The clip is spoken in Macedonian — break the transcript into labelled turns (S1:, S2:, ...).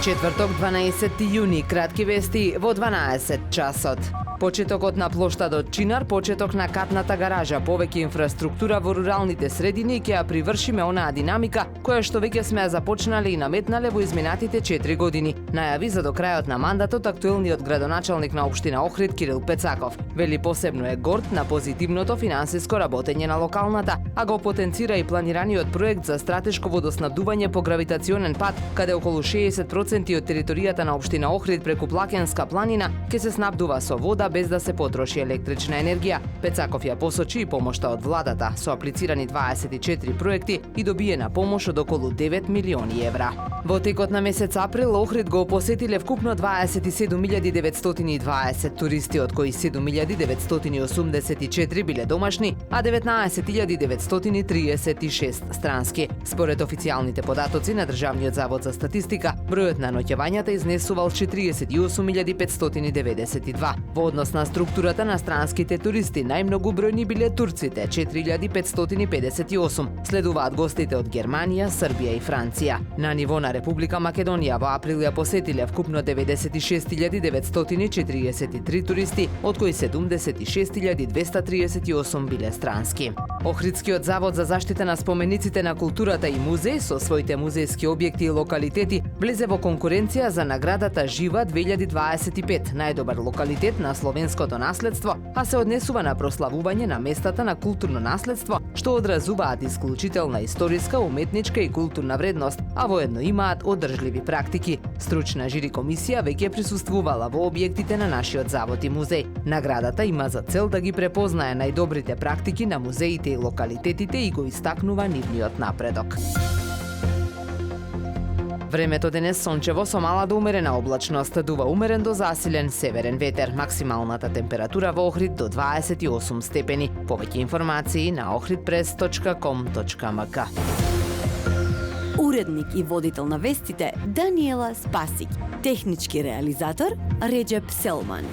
S1: Четврток, 12 јуни, кратки вести во 12 часот. Почетокот на плоштадот Чинар, почеток на катната гаража, повеќе инфраструктура во руралните средини ќе ја привршиме онаа динамика која што веќе сме ја започнале и наметнале во изминатите 4 години. Најави за до крајот на мандатот актуелниот градоначалник на општина Охрид Кирил Пецаков. Вели посебно е горд на позитивното финансиско работење на локалната, а го потенцира и планираниот проект за стратешко водоснабдување по гравитационен пат, каде околу 60% од територијата на општина Охрид преку Плакенска планина ќе се снабдува со вода без да се потроши електрична енергија. Пецаков ја посочи и помошта од владата со аплицирани 24 проекти и добиена помош од околу 9 милиони евра. Во текот на месец април Охрид го посетиле вкупно 27.920 туристи, од кои 7.984 биле домашни, а 19.936 странски. Според официјалните податоци на Државниот завод за статистика, бројот на ноќевањата изнесувал 48.592. Во однос на структурата на странските туристи, најмногу бројни биле турците 4.558, следуваат гостите од Германија, Србија и Франција. На ниво на Република Македонија во април ја посетиле вкупно 96.943 туристи, од кои 76.238 биле странски. Охридскиот завод за заштита на спомениците на културата и музеј со своите музејски објекти и локалитети влезе во конкуренција за наградата Жива 2025, најдобар локалитет на словенското наследство, а се однесува на прославување на местата на културно наследство што одразуваат исклучителна историска, уметничка и културна вредност, а воедно имаат одржливи практики. Стручна жири комисија веќе присуствувала во објектите на нашиот завод и музеј. Наградата има за цел да ги препознае најдобрите практики на музеите и локалитетите и го истакнува нивниот напредок. Времето денес сончево со мала до умерена облачност, дува умерен до засилен северен ветер. Максималната температура во Охрид до 28 степени. Повеќе информации на ohridpress.com.mk.
S2: Уредник и водител на вестите Даниела Спасик. Технички реализатор Реджеп Селман.